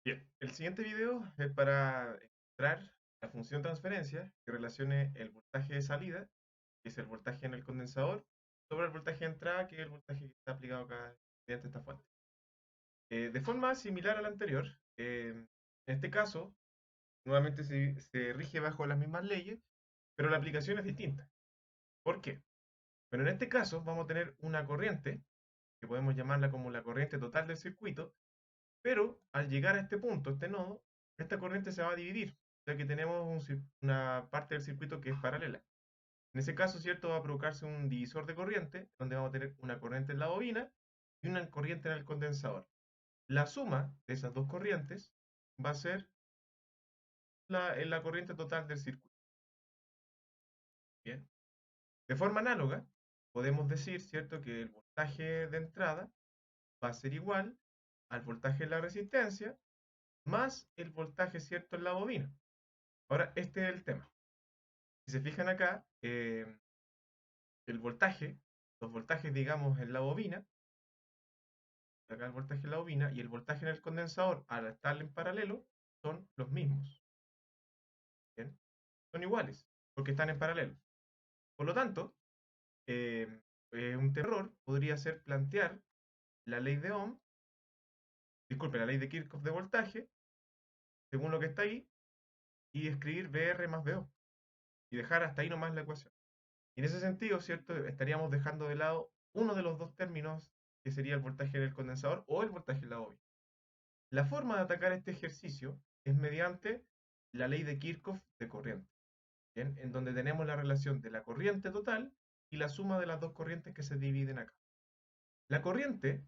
Bien, el siguiente video es para encontrar la función transferencia que relacione el voltaje de salida, que es el voltaje en el condensador, sobre el voltaje de entrada, que es el voltaje que está aplicado acá mediante esta fuente. De forma similar a la anterior, en este caso, nuevamente se rige bajo las mismas leyes, pero la aplicación es distinta. ¿Por qué? Bueno, en este caso vamos a tener una corriente, que podemos llamarla como la corriente total del circuito, pero al llegar a este punto, este nodo, esta corriente se va a dividir, ya que tenemos una parte del circuito que es paralela. En ese caso, ¿cierto? Va a provocarse un divisor de corriente, donde vamos a tener una corriente en la bobina y una corriente en el condensador. La suma de esas dos corrientes va a ser la corriente total del circuito. Bien. De forma análoga, podemos decir, ¿cierto?, que el voltaje de entrada va a ser igual al voltaje en la resistencia más el voltaje, ¿cierto?, en la bobina. Ahora, este es el tema. Si se fijan acá, el voltaje, los voltajes, digamos, en la bobina, acá el voltaje en la bobina y el voltaje en el condensador, al estar en paralelo, son los mismos. ¿Bien? Son iguales, porque están en paralelo. Por lo tanto, eh, un error podría ser plantear la ley de Ohm, disculpe, la ley de Kirchhoff de voltaje, según lo que está ahí, y escribir VR más VO, y dejar hasta ahí nomás la ecuación. Y en ese sentido, ¿cierto? Estaríamos dejando de lado uno de los dos términos que sería el voltaje en el condensador o el voltaje en la bobina. La forma de atacar este ejercicio es mediante la ley de Kirchhoff de corriente, ¿bien? En donde tenemos la relación de la corriente total y la suma de las dos corrientes que se dividen acá. La corriente,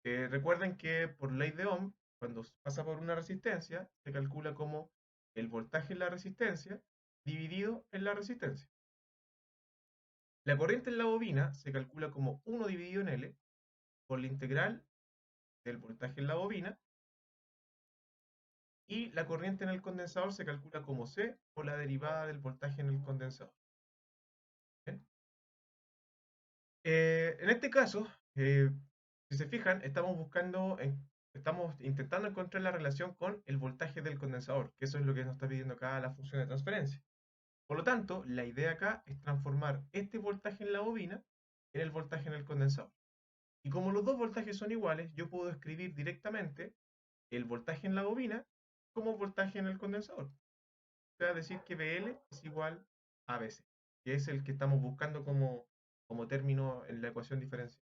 recuerden que por ley de Ohm, cuando pasa por una resistencia, se calcula como el voltaje en la resistencia dividido en la resistencia. La corriente en la bobina se calcula como 1 dividido en L por la integral del voltaje en la bobina, y la corriente en el condensador se calcula como C por la derivada del voltaje en el condensador. ¿Bien? En este caso, si se fijan, estamos intentando encontrar la relación con el voltaje del condensador, que eso es lo que nos está pidiendo acá la función de transferencia. Por lo tanto, la idea acá es transformar este voltaje en la bobina en el voltaje en el condensador. Y como los dos voltajes son iguales, yo puedo escribir directamente el voltaje en la bobina como voltaje en el condensador. O sea, decir que BL es igual a BC, que es el que estamos buscando como término en la ecuación diferencial.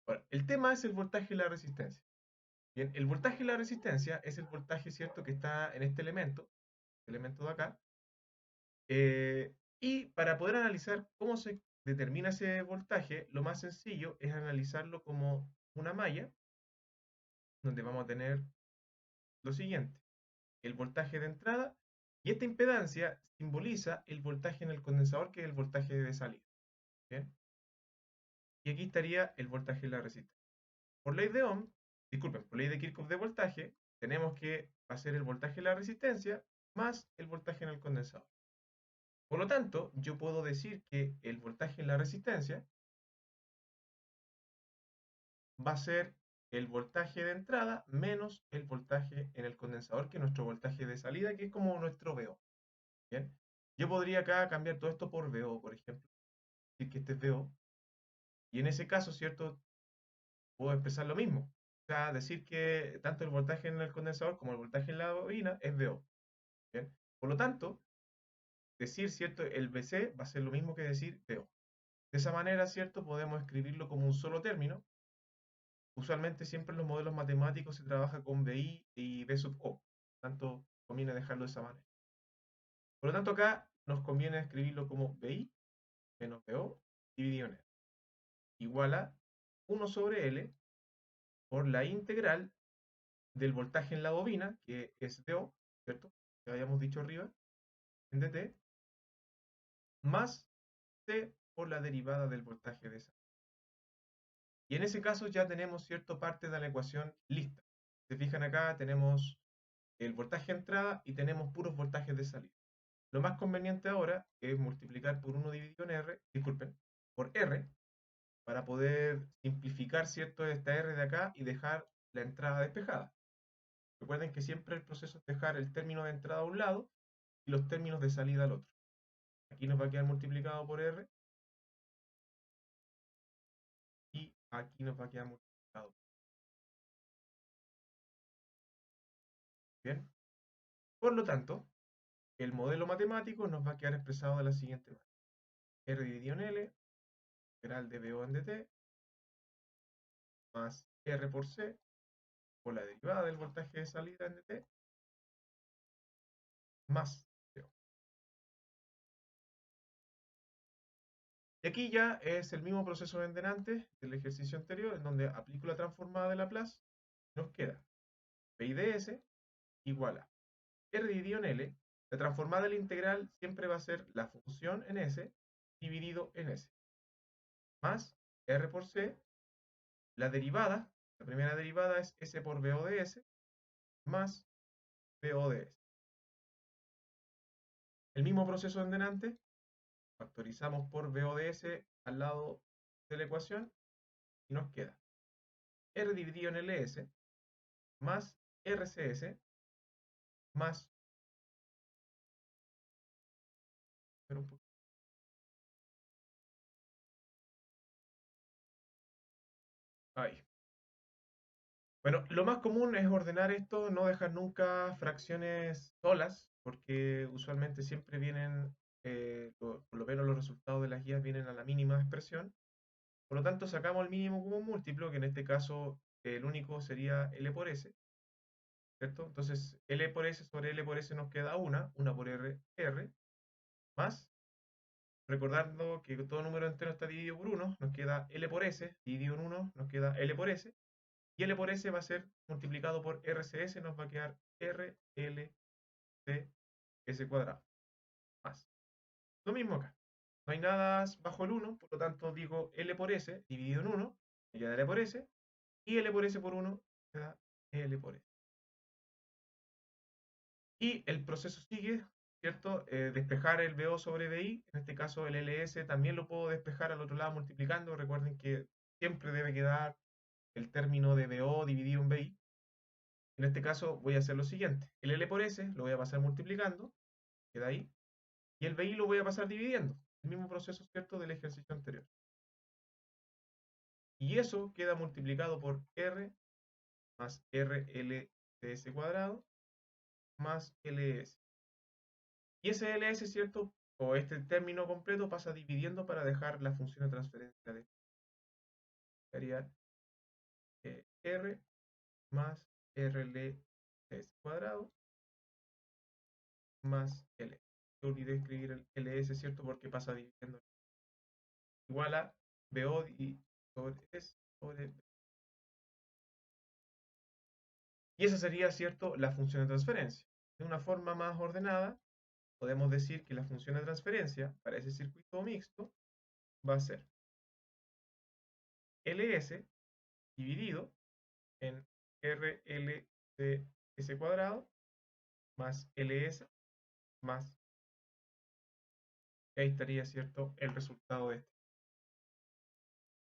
Ahora, el tema es el voltaje y la resistencia. Bien, el voltaje y la resistencia es el voltaje, ¿cierto?, que está en este elemento de acá. Y para poder analizar cómo se determina ese voltaje, lo más sencillo es analizarlo como una malla, donde vamos a tener lo siguiente: el voltaje de entrada, y esta impedancia simboliza el voltaje en el condensador, que es el voltaje de salida. ¿Bien? Y aquí estaría el voltaje de la resistencia. Por ley de Ohm, disculpen, por ley de Kirchhoff de voltaje, tenemos que hacer el voltaje de la resistencia más el voltaje en el condensador. Por lo tanto, yo puedo decir que el voltaje en la resistencia va a ser el voltaje de entrada menos el voltaje en el condensador, que es nuestro voltaje de salida, que es como nuestro VO. ¿Bien? Yo podría acá cambiar todo esto por VO, por ejemplo, decir que este es VO, y en ese caso, ¿cierto?, puedo expresar lo mismo. O sea, decir que tanto el voltaje en el condensador como el voltaje en la bobina es VO. ¿Bien? Por lo tanto, decir, ¿cierto?, el VC va a ser lo mismo que decir VO. De esa manera, ¿cierto?, podemos escribirlo como un solo término. Usualmente siempre en los modelos matemáticos se trabaja con VI y V sub O. Por lo tanto, conviene dejarlo de esa manera. Por lo tanto, acá nos conviene escribirlo como VI menos VO dividido en L, igual a 1 sobre L por la integral del voltaje en la bobina, que es VO, ¿cierto?, que habíamos dicho arriba, en dt, más C por la derivada del voltaje de esa. Y en ese caso ya tenemos, ¿cierto?, parte de la ecuación lista. Se fijan acá, tenemos el voltaje de entrada y tenemos puros voltajes de salida. Lo más conveniente ahora es multiplicar por 1 dividido en R, disculpen, por R, para poder simplificar, ¿cierto?, esta R de acá y dejar la entrada despejada. Recuerden que siempre el proceso es dejar el término de entrada a un lado y los términos de salida al otro. Aquí nos va a quedar multiplicado por R y aquí nos va a quedar multiplicado. Bien, por lo tanto, el modelo matemático nos va a quedar expresado de la siguiente manera. R dividido en L, integral de BO en dt, más R por C, por la derivada del voltaje de salida en dt, más BO. Y aquí ya es el mismo proceso de delante del ejercicio anterior, en donde aplico la transformada de Laplace, nos queda Pi de S igual a R dividido en L. La transformada del integral siempre va a ser la función en S dividido en S, más R por C. La derivada, la primera derivada es S por BO de S, más BO de S. El mismo proceso en delante, factorizamos por BO de S al lado de la ecuación y nos queda R dividido en LS más RCS más. Ahí. Bueno, lo más común es ordenar esto, no dejar nunca fracciones solas, porque usualmente siempre vienen, por lo menos los resultados de las guías vienen a la mínima expresión. Por lo tanto, sacamos el mínimo común múltiplo, que en este caso el único sería L por S, ¿cierto? Entonces, L por S sobre L por S nos queda una por R, más, recordando que todo número entero está dividido por 1, nos queda L por S, dividido en 1, nos queda L por S, y L por S va a ser multiplicado por RCS, nos va a quedar RLCS cuadrado, más. Lo mismo acá. No hay nada bajo el 1, por lo tanto digo L por S dividido en 1, me queda L por S, y L por S por 1 queda L por S. Y el proceso sigue, ¿cierto? Despejar el BO sobre BI, en este caso el LS también lo puedo despejar al otro lado multiplicando, recuerden que siempre debe quedar el término de BO dividido en BI. En este caso voy a hacer lo siguiente, el L por S lo voy a pasar multiplicando, queda ahí, y el BI lo voy a pasar dividiendo, el mismo proceso, ¿cierto?, del ejercicio anterior. Y eso queda multiplicado por R más RLCS cuadrado más LS. Y ese LS, ¿cierto? O este término completo pasa dividiendo para dejar la función de transferencia de sería R más RLS cuadrado más L. Yo olvidé escribir el LS, ¿cierto? Porque pasa dividiendo. Igual a BO y sobre S sobre B. Y esa sería, ¿cierto?, la función de transferencia. De una forma más ordenada, podemos decir que la función de transferencia para ese circuito mixto va a ser LS dividido en RLCS cuadrado más LS más. Ahí estaría, ¿cierto?, el resultado de este.